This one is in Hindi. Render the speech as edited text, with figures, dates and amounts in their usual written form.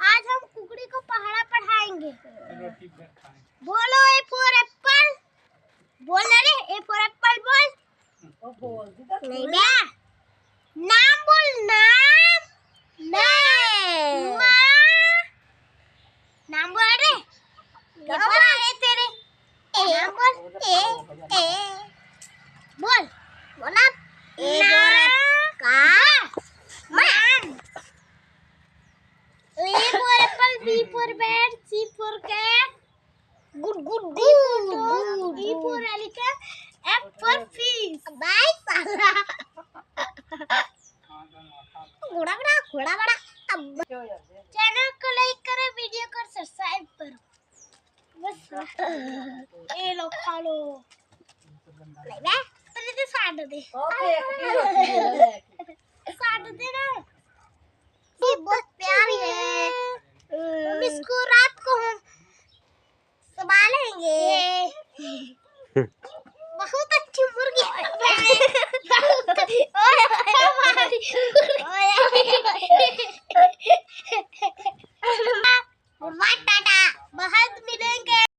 आज हम कुकड़ी को पहाड़ा पढ़ाएंगे। बोलो ए फॉर एप्पल। बोल रे ए फॉर एप्पल बोल। नहीं बे, नाम बोल, नाम नाम बोल रे। पेपर आ रहे तेरे। नाम बोल। बोल बोला A for apple, B for bat, C for cat, good, D for dog, E for elephant, F for fish. Bye, साला. घोड़ा बड़ा. चैनल को लाइक करो, वीडियो को सब्सक्राइब करो. बस. ये लो खा लो. नहीं बे, तो साड़ दे. साड़ दे ना. ये बहुत प्यारी है। इसको रात को हम संभालेंगे।